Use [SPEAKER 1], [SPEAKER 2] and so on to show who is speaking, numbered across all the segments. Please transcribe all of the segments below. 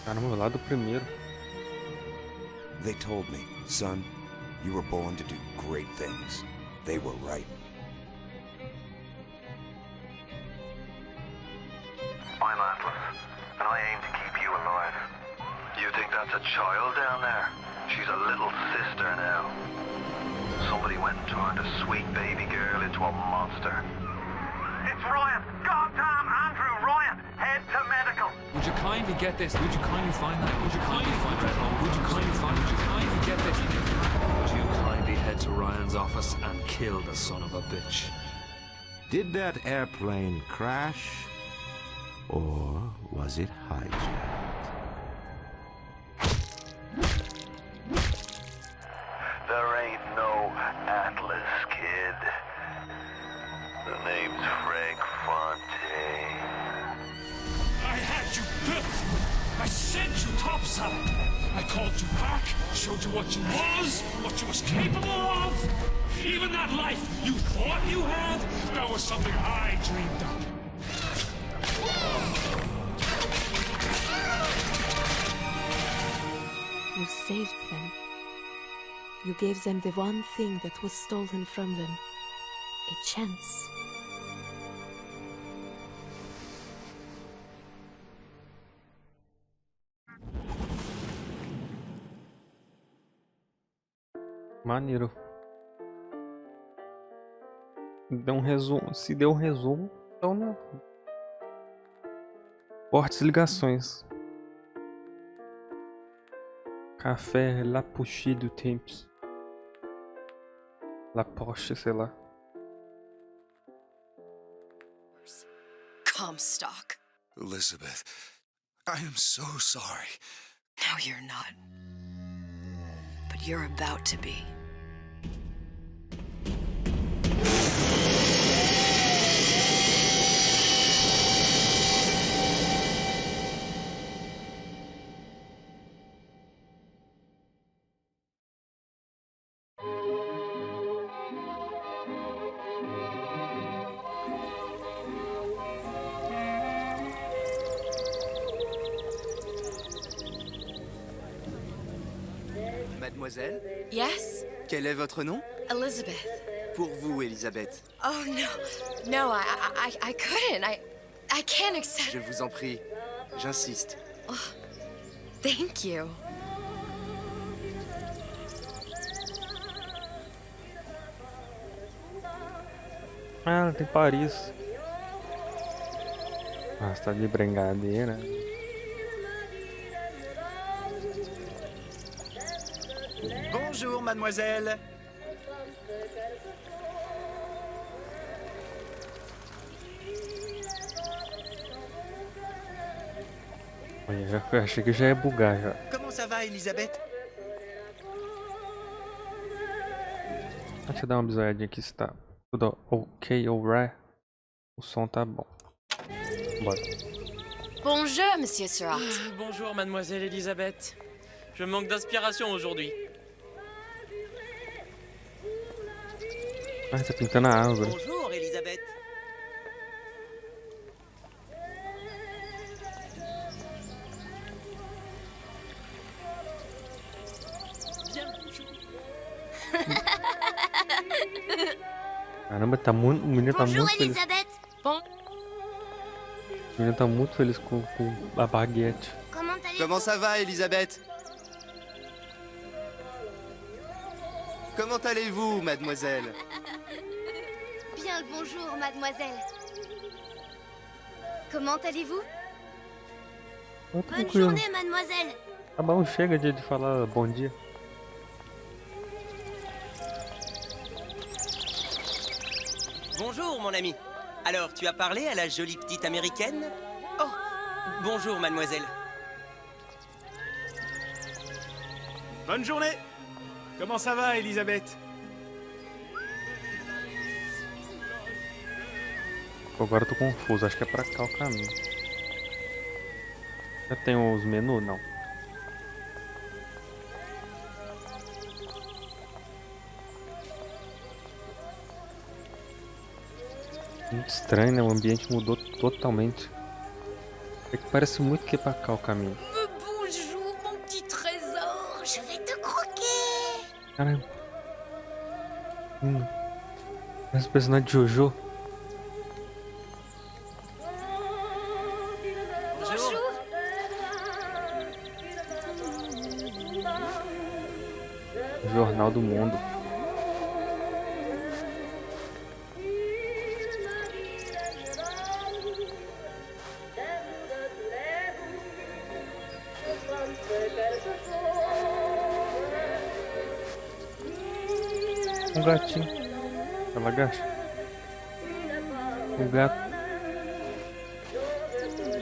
[SPEAKER 1] Caramba, lá do primeiro.
[SPEAKER 2] They told me, son, you were born to do great things. They were right.
[SPEAKER 3] I'm Atlas, and I aim to keep you alive. You think that's a child down there? She's a little sister now. Somebody went and turned a sweet baby girl into a monster. It's Ryan! Goddamn Andrew Ryan! Head to medical!
[SPEAKER 4] Would you kindly get this? Would you kindly find that? Would you kindly find that? Would you kindly find? Would you kindly get this? Would you kindly head to Ryan's office and kill the son of a bitch?
[SPEAKER 2] Did that airplane crash? Or was it hijacked?
[SPEAKER 3] There ain't no Atlas, kid. The name's Frank Fontaine.
[SPEAKER 5] I had you built. I sent you topside. I called you back, showed you what you was capable of. Even that life you thought you had, that was something I dreamed up.
[SPEAKER 6] You saved them. You gave them the one thing that was stolen from them. A chance.
[SPEAKER 1] Maneiro. Deu um resumo. Se deu um resumo, então não. Fortes ligações. Café La Poche do Temps. La Poche, sei lá.
[SPEAKER 7] Comstock.
[SPEAKER 8] Elizabeth, I am so sorry.
[SPEAKER 7] No, you're not. But you're about to be.
[SPEAKER 9] Mademoiselle,
[SPEAKER 7] Yes?
[SPEAKER 9] quel est votre nom?
[SPEAKER 7] Elizabeth.
[SPEAKER 9] Pour vous, Elisabeth.
[SPEAKER 7] Oh, no. No, I couldn't. I can't accept...
[SPEAKER 9] Je vous en prie, j'insiste.
[SPEAKER 7] Oh, thank you.
[SPEAKER 1] Ah, tem Paris. Ah, você tá de brincadeira.
[SPEAKER 9] Bonjour, mademoiselle.
[SPEAKER 1] Olha, eu achei que já ia bugar já.
[SPEAKER 9] Comment ça va, Elisabeth?
[SPEAKER 1] Deixa eu dar uma bisoiadinha aqui se tá tudo ok ou ré. O som tá bom. Bora.
[SPEAKER 7] Bonjour, Monsieur Surratt.
[SPEAKER 10] Bonjour, mademoiselle Elisabeth. Je manque d'inspiration aujourd'hui.
[SPEAKER 1] Ah, tá pintando a árvore.
[SPEAKER 9] Bonjour, Elisabeth.
[SPEAKER 1] Caramba, tá muito, o menino tá
[SPEAKER 7] Bonjour,
[SPEAKER 1] muito feliz.
[SPEAKER 7] Elisabeth. Bon...
[SPEAKER 1] O menino tá muito feliz com a baguete.
[SPEAKER 9] Comment ça va, Elisabeth? Comment allez-vous, mademoiselle?
[SPEAKER 11] Bien le bonjour, mademoiselle. Comment allez-vous?
[SPEAKER 1] Tô
[SPEAKER 11] Bonne
[SPEAKER 1] tranquilo.
[SPEAKER 11] journée, mademoiselle.
[SPEAKER 1] Tá bom, chega de falar bom dia.
[SPEAKER 9] Bonjour, mon ami. Alors, tu as parlé à la jolie petite américaine? Oh, bonjour, mademoiselle.
[SPEAKER 5] Bonne journée. Comment ça va, Elisabeth?
[SPEAKER 1] Agora eu tô confuso, acho que é pra cá o caminho. Já tem os menus? Não. Muito estranho, né? O ambiente mudou totalmente. É que parece muito que é pra cá o caminho. Caramba. Esse personagem de Jojo.
[SPEAKER 11] Bonjour.
[SPEAKER 1] Jornal do Mundo. Um gatinho. Ela agacha. Um gato.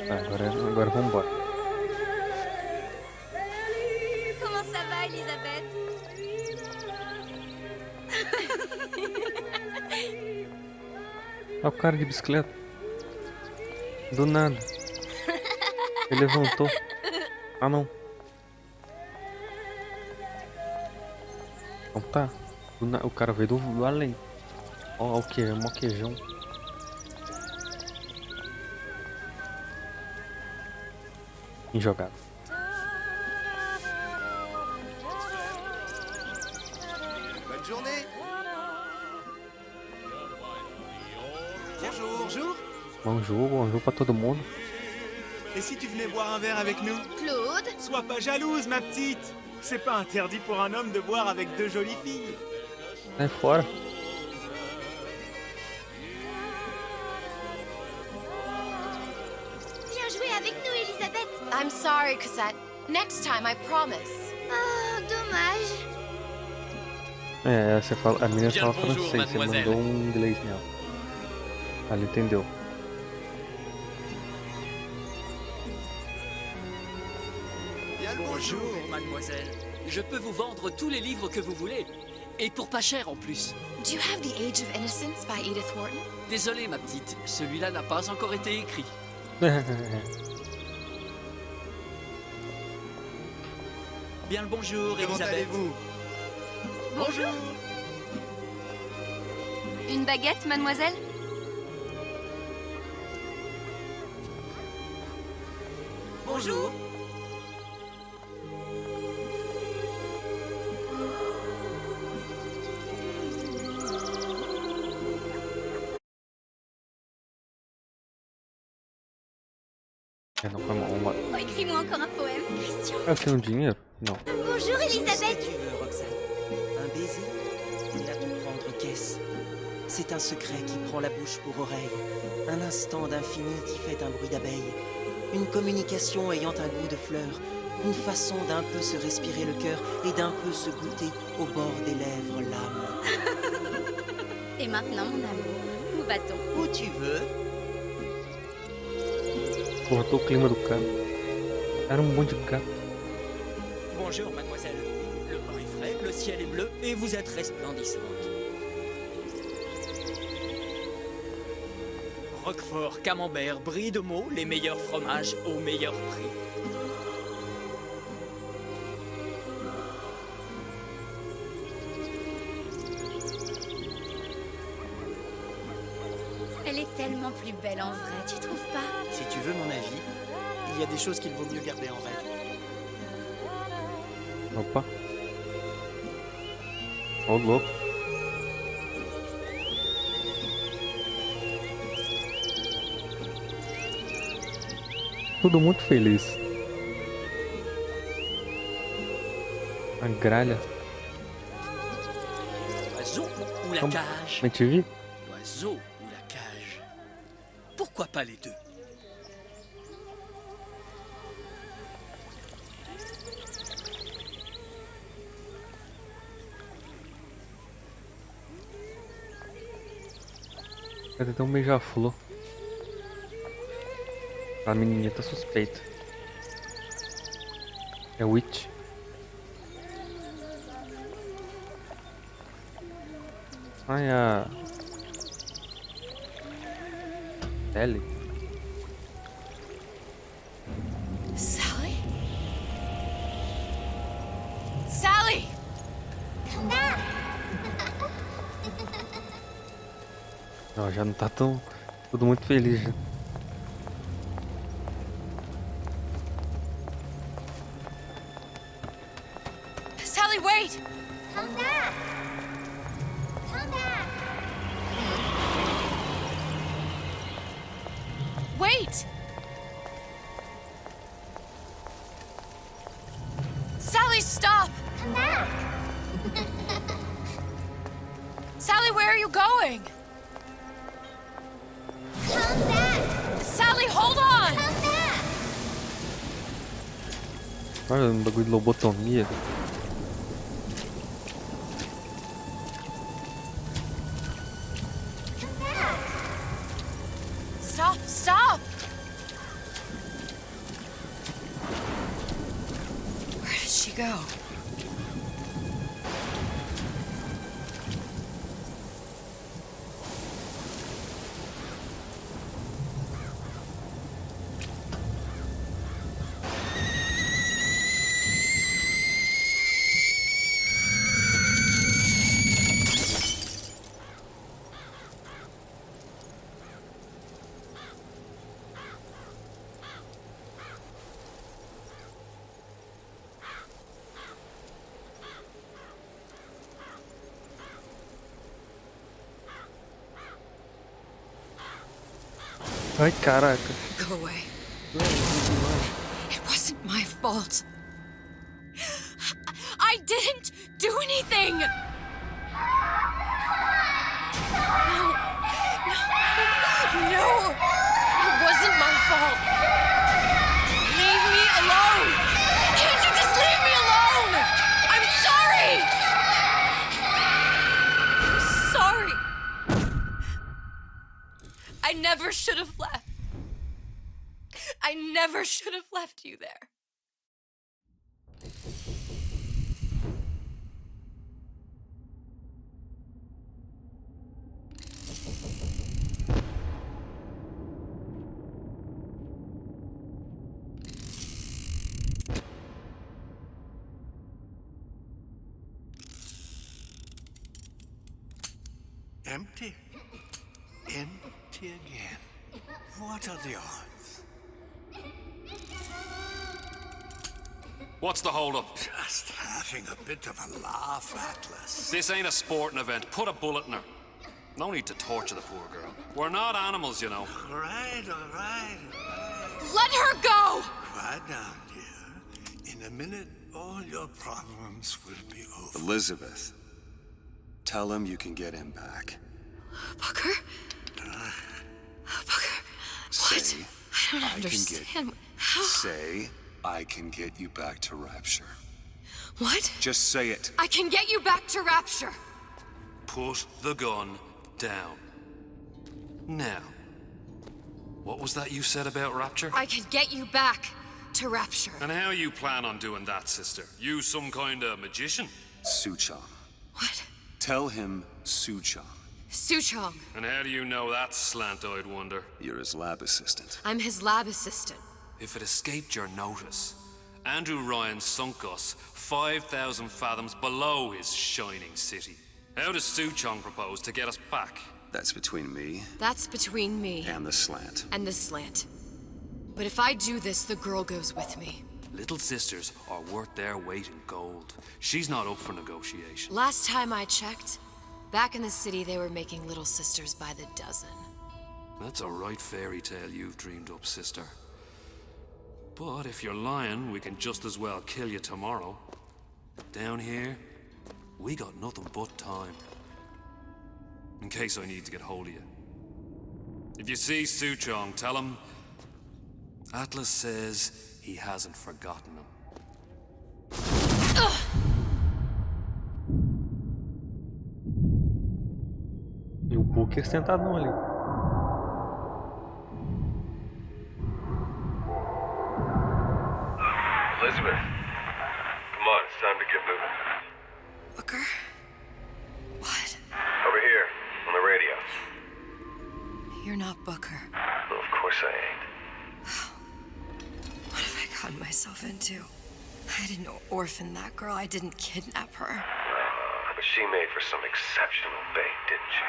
[SPEAKER 1] Tá, agora vamos embora.
[SPEAKER 11] Comment ça va, Elisabeth?
[SPEAKER 1] Olha o cara de bicicleta. Do nada. Ele levantou. Ah, não. Então tá. O cara veio do além. Ó, o que? É um queijão. Injogável.
[SPEAKER 2] Bonne journée. Bonjour.
[SPEAKER 1] Bonjour pra todo mundo.
[SPEAKER 12] Et si tu venais boire un verre avec nous?
[SPEAKER 11] Claude?
[SPEAKER 12] Sois pas jalouse, ma petite. C'est pas interdit pour un homme de boire avec deux jolies filles.
[SPEAKER 1] Sai fora.
[SPEAKER 11] Viens jouer avec nous, Elisabeth.
[SPEAKER 7] I'm sorry, Cosette. Next time, I promise.
[SPEAKER 11] Oh, dommage.
[SPEAKER 1] Você fala, a menina
[SPEAKER 10] Bien
[SPEAKER 1] fala
[SPEAKER 10] le bonjour,
[SPEAKER 1] francês, você
[SPEAKER 10] mademoiselle.
[SPEAKER 1] mandou um inglês nela. Ela entendeu.
[SPEAKER 10] Bonjour, mademoiselle. Je peux vous vendre tous les livres que vous voulez. Et pour pas cher en plus.
[SPEAKER 7] Do you have The Age of Innocence by Edith Wharton?
[SPEAKER 10] Désolé, ma petite, celui-là n'a pas encore été écrit. Bien le bonjour,
[SPEAKER 12] Comment
[SPEAKER 10] Elisabeth.
[SPEAKER 12] allez-vous?
[SPEAKER 11] Bonjour. Une baguette, mademoiselle?
[SPEAKER 10] Bonjour.
[SPEAKER 1] Não foi mal.
[SPEAKER 11] Oh, écris-moi encore un poème, Christian.
[SPEAKER 1] Eu tenho dinheiro? Não.
[SPEAKER 11] Bonjour, Elisabeth.
[SPEAKER 9] Tu veux, Roxane? Un baiser? Il a tout prendre caisse. C'est un secret qui prend la bouche pour oreille. Un instant d'infini qui fait un bruit d'abeille. Une communication ayant un goût de fleurs. Une façon d'un peu se respirer le cœur et d'un peu se goûter au bord des lèvres l'âme.
[SPEAKER 11] Et maintenant, mon amour, où va-t-on?
[SPEAKER 9] Où tu veux?
[SPEAKER 1] Cortou o clima do cara. Era um monte de gato.
[SPEAKER 10] Bonjour, mademoiselle. Le pain est frais, le ciel est bleu et vous êtes resplendissante. Roquefort, camembert, brie de Meaux, les meilleurs fromages au meilleur prix.
[SPEAKER 11] Elle est tellement plus belle en vrai, tu trouves pas?
[SPEAKER 12] Si tu veux mon avis, il y a des choses qu'il vaut mieux garder en rêve.
[SPEAKER 1] Opa. Ô, louco. Tudo muito feliz. A gralha.
[SPEAKER 10] L'oiseau ou la
[SPEAKER 1] Comme-
[SPEAKER 10] cage?
[SPEAKER 1] Mais tu vis?
[SPEAKER 10] L'oiseau ou la cage? Pourquoi pas les deux?
[SPEAKER 1] Cadê até um beija-flor? A menininha tá suspeita. É Witch. Ai, a... Ellie.
[SPEAKER 7] Sally? Sally!
[SPEAKER 1] Não, já não tá tão... Tudo muito feliz já.
[SPEAKER 7] Sally, wait!
[SPEAKER 11] Come back! Come back!
[SPEAKER 13] Wait! Sally, stop!
[SPEAKER 11] Come back!
[SPEAKER 13] Sally, where are you going?
[SPEAKER 11] Come back!
[SPEAKER 13] Sally, hold on!
[SPEAKER 11] Come back!
[SPEAKER 1] Olha um bagulho de lobotomia.
[SPEAKER 11] Come back!
[SPEAKER 13] Stop, stop! Where did she go?
[SPEAKER 1] Ai, caraca.
[SPEAKER 13] Go away. It wasn't my fault. I didn't do anything! No. It wasn't my fault. Leave me alone! Can't you just leave me alone? I'm sorry! I'm sorry. I never should have left. I never should have left you there.
[SPEAKER 8] Empty? Empty again. What are the odds?
[SPEAKER 4] What's the holdup?
[SPEAKER 8] Just having a bit of a laugh, Atlas.
[SPEAKER 4] This ain't a sporting event. Put a bullet in her. No need to torture the poor girl. We're not animals, you know.
[SPEAKER 8] All right.
[SPEAKER 13] Let her go!
[SPEAKER 8] Quiet down, dear. In a minute, all your problems will be over.
[SPEAKER 2] Elizabeth, tell him you can get him back.
[SPEAKER 13] Booker? Booker? What?
[SPEAKER 2] Say,
[SPEAKER 13] I don't understand. How?
[SPEAKER 2] Say, I can get you back to Rapture.
[SPEAKER 13] What?
[SPEAKER 2] Just say it.
[SPEAKER 13] I can get you back to Rapture.
[SPEAKER 4] Put the gun down. Now, what was that you said about Rapture?
[SPEAKER 13] I can get you back to Rapture.
[SPEAKER 4] And how you plan on doing that, sister? You some kind of magician?
[SPEAKER 2] Suchong.
[SPEAKER 13] What?
[SPEAKER 2] Tell him Suchong.
[SPEAKER 13] Suchong.
[SPEAKER 4] And how do you know that, slant-eyed wonder?
[SPEAKER 2] You're his lab assistant.
[SPEAKER 13] I'm his lab assistant.
[SPEAKER 4] If it escaped your notice, Andrew Ryan sunk us 5,000 fathoms below his shining city. How does Suchong propose to get us back?
[SPEAKER 2] That's between me.
[SPEAKER 13] That's between me.
[SPEAKER 2] And the slant.
[SPEAKER 13] And the slant. But if I do this, the girl goes with me.
[SPEAKER 4] Little sisters are worth their weight in gold. She's not up for negotiation.
[SPEAKER 13] Last time I checked, back in the city they were making little sisters by the dozen.
[SPEAKER 4] That's a right fairy tale you've dreamed up, sister. But if you're lying, we can just as well kill you tomorrow. Down here, we got nothing but time. In case I need to get hold of you. If you see Suchong, tell him Atlas says he hasn't forgotten him.
[SPEAKER 1] E o Booker sentadão ali.
[SPEAKER 3] Elizabeth, come on, it's time to get moving.
[SPEAKER 13] Booker? What?
[SPEAKER 3] Over here, on the radio.
[SPEAKER 13] You're not Booker.
[SPEAKER 3] Well, of course I ain't.
[SPEAKER 13] What have I gotten myself into? I didn't orphan that girl. I didn't kidnap her.
[SPEAKER 3] But she made for some exceptional bait, didn't she?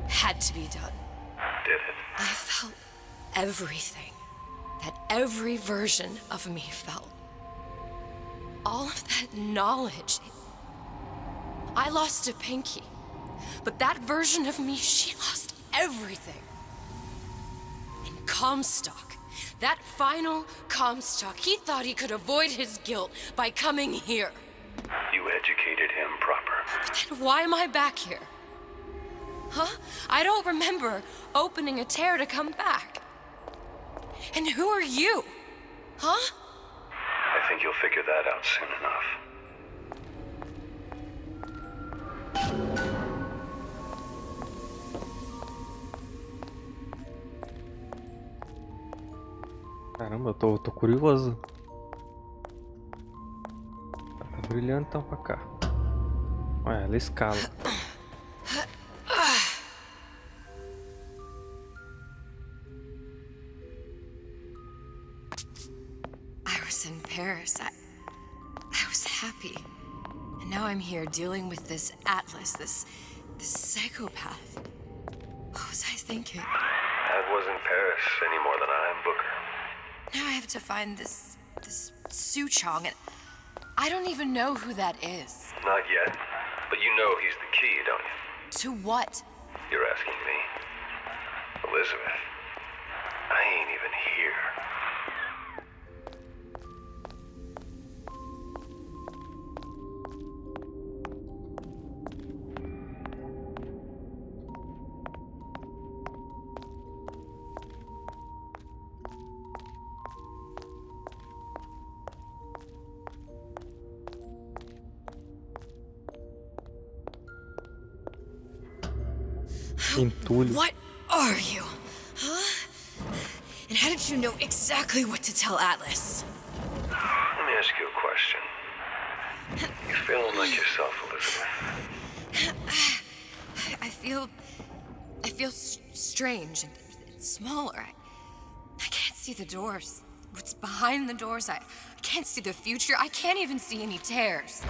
[SPEAKER 13] Had to be done.
[SPEAKER 3] Did it?
[SPEAKER 13] I felt everything that every version of me felt. all of that knowledge. I lost a pinky, but that version of me, she lost everything. And Comstock, that final Comstock, he thought he could avoid his guilt by coming here.
[SPEAKER 3] You educated him proper.
[SPEAKER 13] But then why am I back here? Huh? I don't remember opening a tear to come back. And who are you? Huh?
[SPEAKER 3] I think you'll figure that out soon enough.
[SPEAKER 1] Caramba, eu tô curioso. Tá brilhando então pra cá. Olha, ela escala.
[SPEAKER 13] I was in Paris. I was happy. And now I'm here dealing with this Atlas, this psychopath. What was I thinking?
[SPEAKER 3] That wasn't Paris any more than I am Booker.
[SPEAKER 13] Now I have to find this Suchong, and I don't even know who that is.
[SPEAKER 3] Not yet, but you know he's the key, don't you?
[SPEAKER 13] To what?
[SPEAKER 3] You're asking me. Elizabeth, I ain't even here.
[SPEAKER 1] Entulho.
[SPEAKER 13] What are you? Huh? And how did you know exactly what to tell Atlas?
[SPEAKER 3] Let me ask you a question. You feeling like yourself, Elizabeth?
[SPEAKER 13] I feel strange and smaller. I can't see the doors. What's behind the doors? I can't see the future. I can't even see any tears.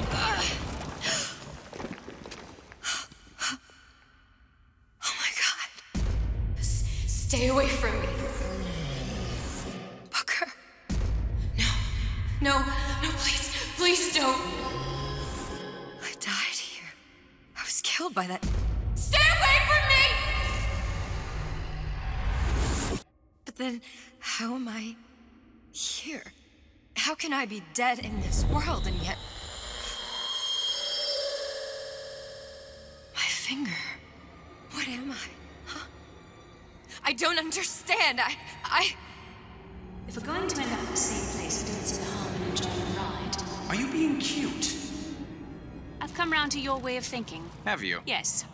[SPEAKER 13] Stay away from me. Booker. No, please don't. I died here. I was killed by that. Stay away from me! But then, how am I here? How can I be dead in this world and yet... My finger. What am I? I don't understand. I...
[SPEAKER 14] If we're going to end up at the same place, I don't see the harm in enjoying the ride.
[SPEAKER 15] Are you being cute?
[SPEAKER 14] I've come round to your way of thinking.
[SPEAKER 15] Have you?
[SPEAKER 14] Yes.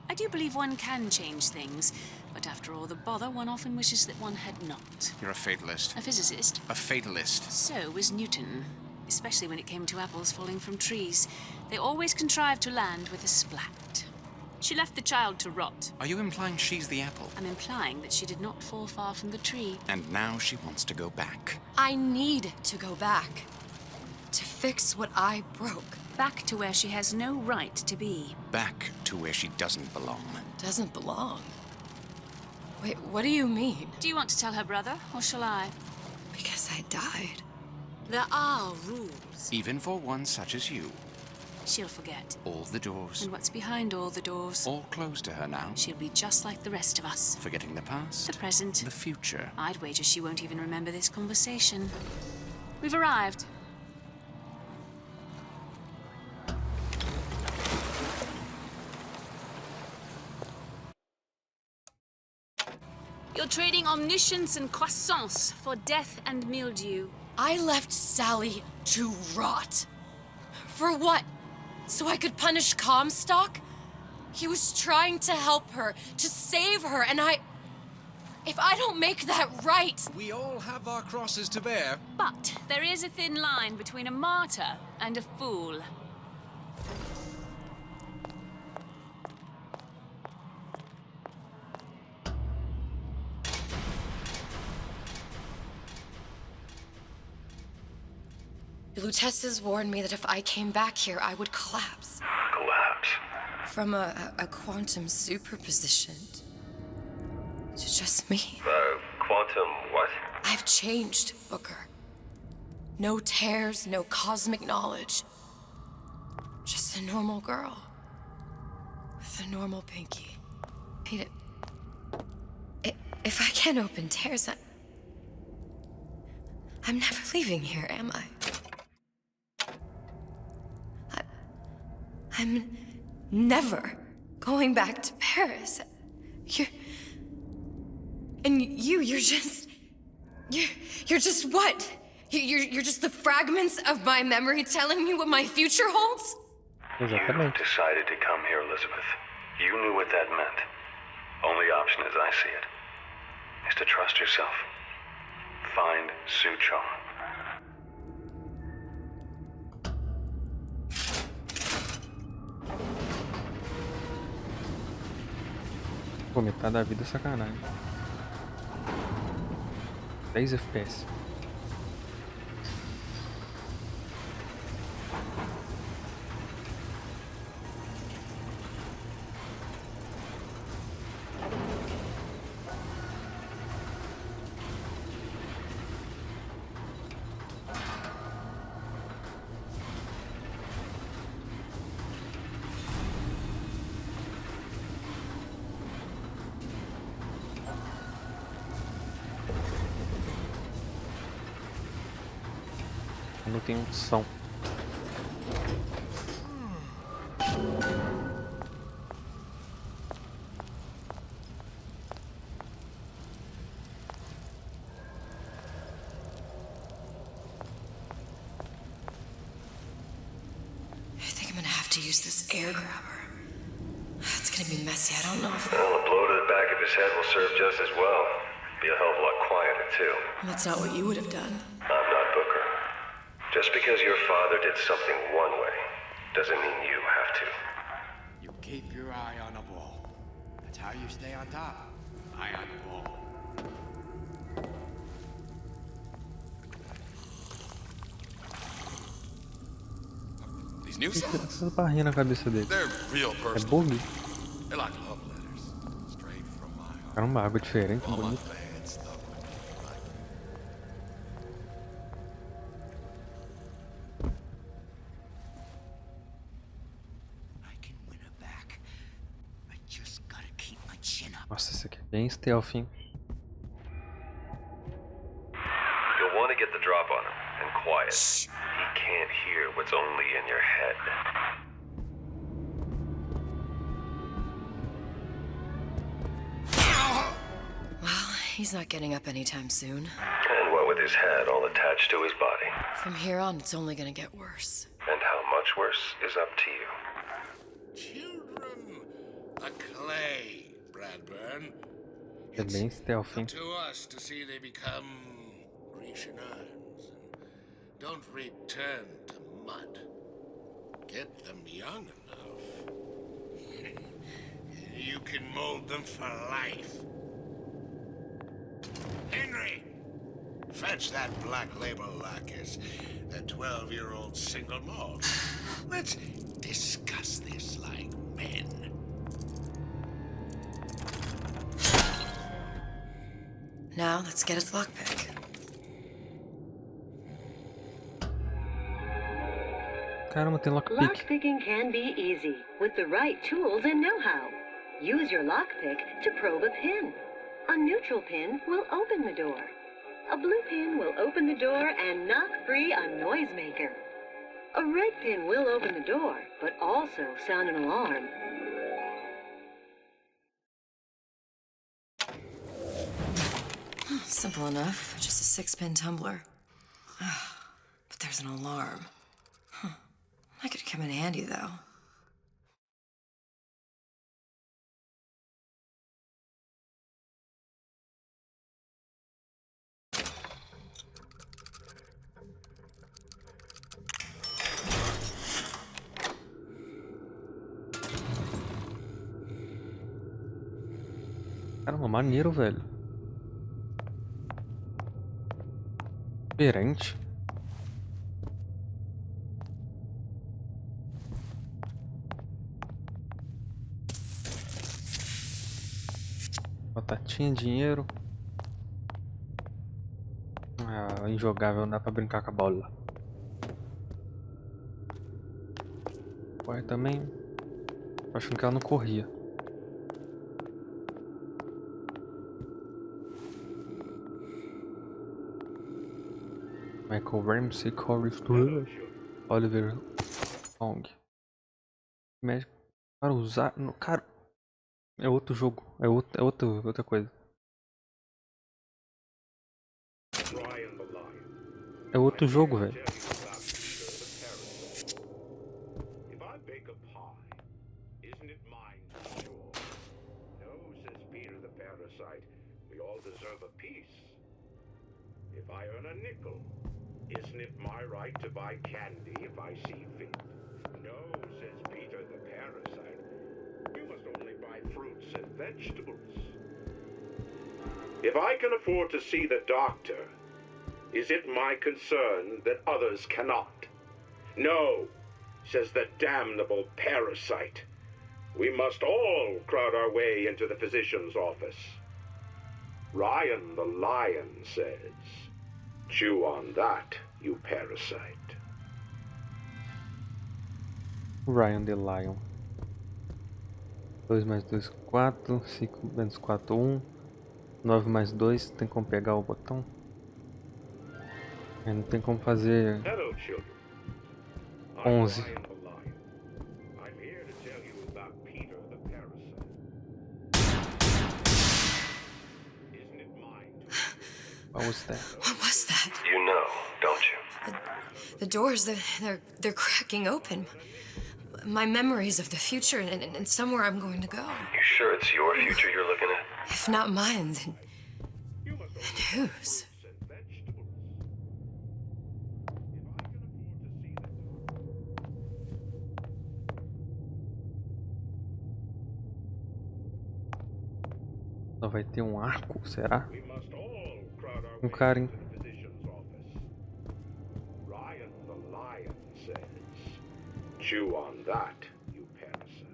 [SPEAKER 14] I do believe one can change things, but after all the bother, one often wishes that one had not.
[SPEAKER 15] You're a fatalist.
[SPEAKER 14] A physicist?
[SPEAKER 15] A fatalist.
[SPEAKER 14] So was Newton, especially when it came to apples falling from trees. They always contrived to land with a splat. She left the child to rot.
[SPEAKER 15] Are you implying she's the apple?
[SPEAKER 14] I'm implying that she did not fall far from the tree.
[SPEAKER 15] And now she wants to go back.
[SPEAKER 13] I need to go back. To fix what I broke.
[SPEAKER 14] Back to where she has no right to be.
[SPEAKER 15] Back to where she doesn't belong.
[SPEAKER 13] Doesn't belong? Wait, what do you mean?
[SPEAKER 14] Do you want to tell her brother, or shall I?
[SPEAKER 13] Because I died.
[SPEAKER 14] There are rules.
[SPEAKER 15] Even for one such as you.
[SPEAKER 14] She'll forget.
[SPEAKER 15] All the doors.
[SPEAKER 14] And what's behind all the doors?
[SPEAKER 15] All closed to her now.
[SPEAKER 14] She'll be just like the rest of us.
[SPEAKER 15] Forgetting the past.
[SPEAKER 14] The present.
[SPEAKER 15] The future.
[SPEAKER 14] I'd wager she won't even remember this conversation. We've arrived. You're trading omniscience and croissance for death and mildew.
[SPEAKER 13] I left Sally to rot. For what? So I could punish Comstock? He was trying to help her, to save her, and if I don't make that right...
[SPEAKER 16] We all have our crosses to bear.
[SPEAKER 14] But there is a thin line between a martyr and a fool.
[SPEAKER 13] The Lutesses warned me that if I came back here, I would collapse.
[SPEAKER 3] Collapse?
[SPEAKER 13] From a quantum superposition to just me.
[SPEAKER 3] Quantum what?
[SPEAKER 13] I've changed, Booker. No tears, no cosmic knowledge. Just a normal girl. With a normal pinky. If I can't open tears, I'm never leaving here, am I? I'm never going back to Paris. You're just what? You're just the fragments of my memory telling me what my future holds?
[SPEAKER 3] You decided to come here, Elizabeth. You knew what that meant. Only option, as I see it, is to trust yourself. Find Suchong.
[SPEAKER 1] Pô, metade da vida é sacanagem. 10 FPS. Não tem um som.
[SPEAKER 13] I think I'm gonna have to use this air grabber. It's gonna be messy. I don't know if...
[SPEAKER 3] Well, a blow to the back of his head will serve just as well. Be a hell of a lot quieter, too.
[SPEAKER 13] That's not what you would have done.
[SPEAKER 3] I'm not Booker. Just because your father did something one way, doesn't mean you have to.
[SPEAKER 15] You keep your eye on the ball. That's how you stay on top. Eye on the ball.
[SPEAKER 16] These new songs,
[SPEAKER 1] Essa barrinha na cabeça dele.
[SPEAKER 16] they're real
[SPEAKER 1] É
[SPEAKER 16] personal.
[SPEAKER 1] bug?
[SPEAKER 16] They're like love letters, straight from my heart.
[SPEAKER 1] Caramba, água diferente,
[SPEAKER 16] All my
[SPEAKER 1] bonito.
[SPEAKER 16] fans love when you like me.
[SPEAKER 1] Nossa, esse aqui é bem stealth, hein?
[SPEAKER 3] You'll want to get the drop on him, and quiet. He can't hear what's only in your head.
[SPEAKER 13] Well, he's not getting up anytime soon.
[SPEAKER 3] And what with his head all attached to his body.
[SPEAKER 13] From here on, it's only gonna get worse.
[SPEAKER 3] And how much worse is up to you.
[SPEAKER 5] Children, a clay, Bradburn.
[SPEAKER 1] É bem stealth, hein?
[SPEAKER 5] To us to see they become Grecian urns and don't return to mud. Get them young enough. You can mold them for life. Henry, fetch that black label lacquers, that 12-year-old single malt. Let's discuss this like men.
[SPEAKER 13] Now, let's get his lockpick.
[SPEAKER 1] Caramba, tem lockpick.
[SPEAKER 17] Lockpicking can be easy with the right tools and know-how. Use your lockpick to probe a pin. A neutral pin will open the door. A blue pin will open the door and knock free a noisemaker. A red pin will open the door, but also sound an alarm.
[SPEAKER 13] Simple enough. Just a 6-pin tumbler. But there's an alarm. That could come in handy, though.
[SPEAKER 1] Caramba, maneiro, velho. Diferente. Batatinha, dinheiro. Ah, injogável, não dá pra brincar com a bola. Corre também. Achando que ela não corria. Michael Ramsey, Corey Stewart, Oliver Long. Médico para usar. No, cara, é outro jogo. É outra coisa. É outro jogo, velho.
[SPEAKER 16] If I earn a nickel, isn't it my right to buy candy if I see fit? No, says Peter the parasite. You must only buy fruits and vegetables. If I can afford to see the doctor, is it my concern that others cannot? No, says the damnable parasite. We must all crowd our way into the physician's office. Ryan the lion says, chew on that, you parasite.
[SPEAKER 1] Ryan the Lion. 2 mais 2, 4. 5 menos 4, 1. 9 mais 2, tem como pegar o botão? Não tem como fazer 11. What was that?
[SPEAKER 13] What was that?
[SPEAKER 3] You know, don't you?
[SPEAKER 13] The doors, they're cracking open. My memories of the future and somewhere I'm going to go.
[SPEAKER 3] You sure it's your future you're looking at?
[SPEAKER 13] If not mine, then whose?
[SPEAKER 1] Só vai ter um arco, será? Um cara, hein?
[SPEAKER 16] Ryan the lion says, chew on that, you parasite.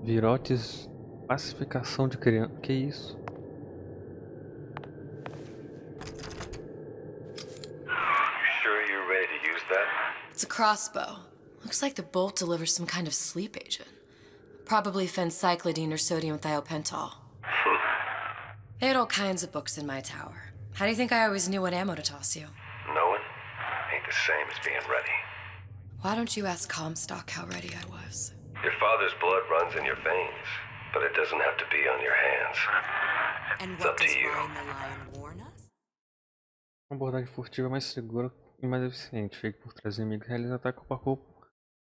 [SPEAKER 1] Virotes, pacificação de criança. Que isso?
[SPEAKER 13] It's a crossbow. Looks like the bolt delivers some kind of sleep agent. Probably phencyclidine or sodium thiopental. They had all kinds of books in my tower. How do you think I always knew what ammo to toss you?
[SPEAKER 3] Knowing ain't the same as being ready.
[SPEAKER 13] Why don't you ask Comstock how ready I was?
[SPEAKER 3] Your father's blood runs in your veins, but it doesn't have to be on your hands.
[SPEAKER 7] And
[SPEAKER 3] It's
[SPEAKER 7] what
[SPEAKER 3] up to
[SPEAKER 7] does
[SPEAKER 3] you.
[SPEAKER 7] Ryan the Lion warn us?
[SPEAKER 1] Uma abordagem furtiva mais segura e mais eficiente, feito por trás do inimigo, realiza ataque corpo a corpo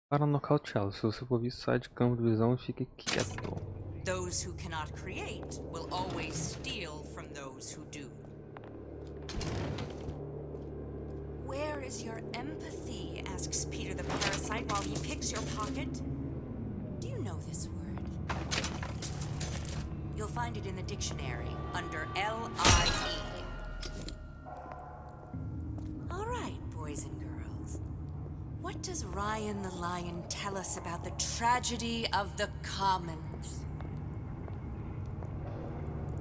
[SPEAKER 1] para nocauteá-lo. Se você for visto, sai de campo de visão e fique quieto.
[SPEAKER 7] Those who cannot create will always steal from those who do. Where is your empathy? Asks Peter the parasite while he picks your pocket. Do you know this word? You'll find it in the dictionary under L-I-E. All right, boys and girls. What does Ryan the Lion tell us about the tragedy of the commons?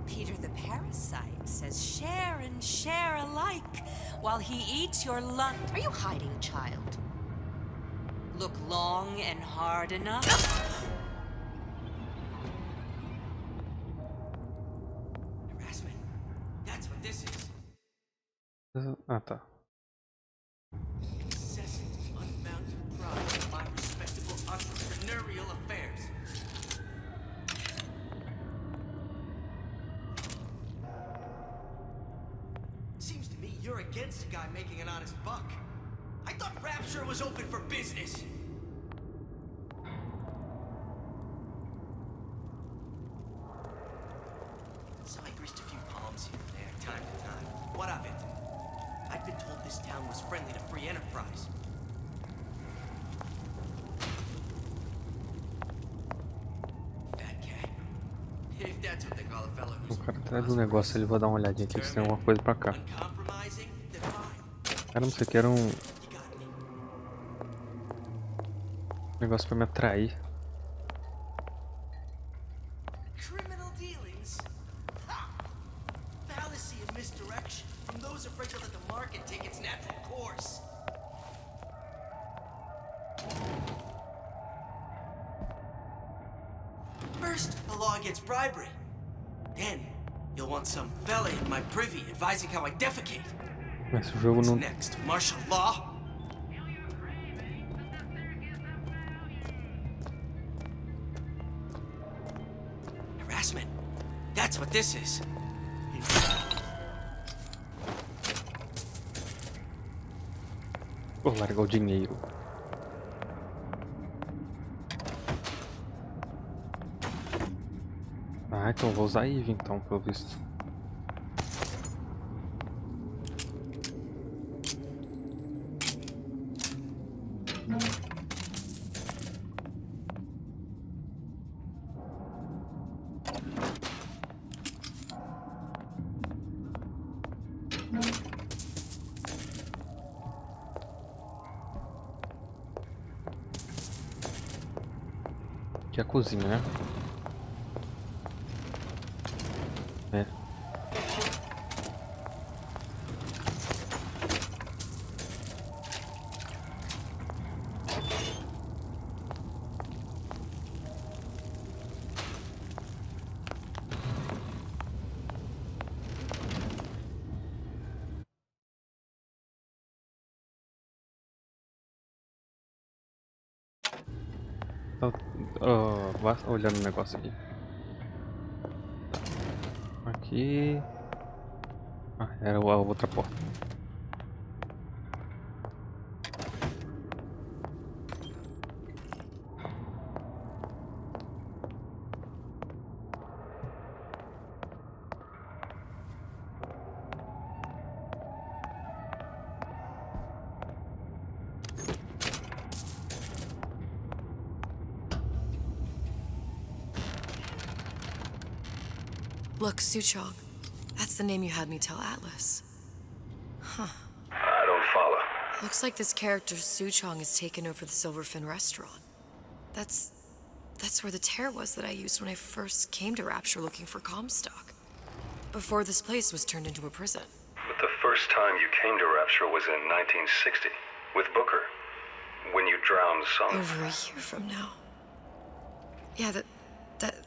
[SPEAKER 7] Peter the parasite says share and share alike while he eats your lunch. Are you hiding, child? Look long and hard enough.
[SPEAKER 15] Harassment. That's what this is.
[SPEAKER 1] Ah, tá.
[SPEAKER 15] Incessant, unbounded pride in my respectable entrepreneurial affairs. Seems to me you're against a guy making an honest buck. I thought Rapture was open for business. So I greased a few palms here and there, time to time. What of it? I'd been told this town was friendly to free enterprise. Fat cat. If that's what they call a fellow
[SPEAKER 1] O
[SPEAKER 15] who's
[SPEAKER 1] cara traz um negócio ali, vou dar uma olhadinha aqui se tem alguma coisa pra cá.
[SPEAKER 15] uncompromising, then fine.
[SPEAKER 1] Caramba, isso aqui era um negócio pra me atrair.
[SPEAKER 15] law against bribery. Then, you'll want some fella in my privy advising how I defecate.
[SPEAKER 1] Mas o jogo não...
[SPEAKER 15] Next, martial law? Harassment. That's what this is.
[SPEAKER 1] Vou largar o dinheiro. Ah, então vou usar Eve então, pelo visto. Aqui é a cozinha, né? É. Olhando o negócio aqui. Aqui. Ah, era a outra porta.
[SPEAKER 13] Look, Suchong. That's the name you had me tell Atlas. Huh.
[SPEAKER 3] I don't follow.
[SPEAKER 13] Looks like this character, Suchong, has taken over the Silverfin restaurant. That's where the tear was that I used when I first came to Rapture looking for Comstock. Before this place was turned into a prison.
[SPEAKER 3] But the first time you came to Rapture was in 1960, with Booker. When you drowned some...
[SPEAKER 13] Over a year from now. Yeah,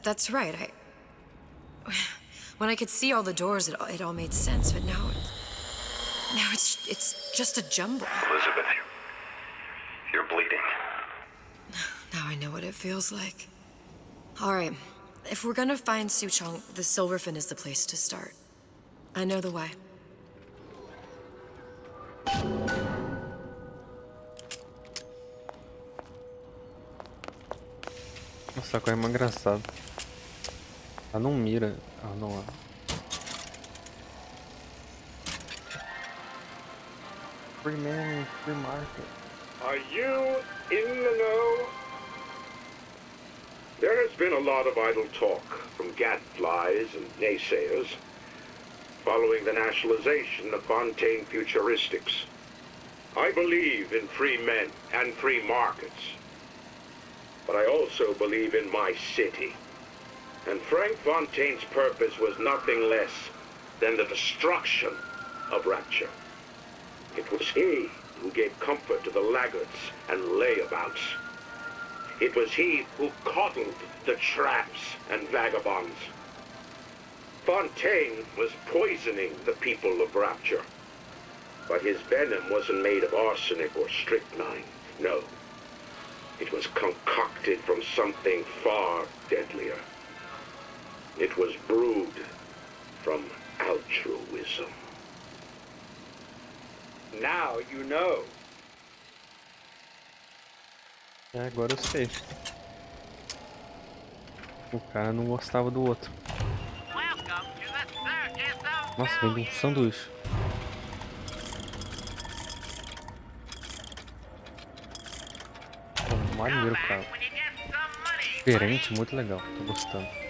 [SPEAKER 13] that's right. When I could see all the doors, it all made sense, but now it's just a jumble.
[SPEAKER 3] Elizabeth, you're bleeding.
[SPEAKER 13] Now I know what it feels like. All right, if we're gonna find Suchong, the Silverfin is the place to start. I know the way.
[SPEAKER 1] Nossa, agora é mais engraçado. Ela não mira. Ah, não é. Free man, free market.
[SPEAKER 16] Are you in the know? There has been a lot of idle talk from gadflies and naysayers following the nationalization of Fontaine Futuristics. I believe in free men and free markets, but I also believe in my city. And Frank Fontaine's purpose was nothing less than the destruction of Rapture. It was he who gave comfort to the laggards and layabouts. It was he who coddled the tramps and vagabonds. Fontaine was poisoning the people of Rapture. But his venom wasn't made of arsenic or strychnine. No. It was concocted from something far deadlier. It was brewed from altruism. Now you know.
[SPEAKER 1] É, agora eu sei. O cara não gostava do outro. Nossa, vem um sanduíche. Maneiro, cara. Diferente, muito legal. Tô gostando.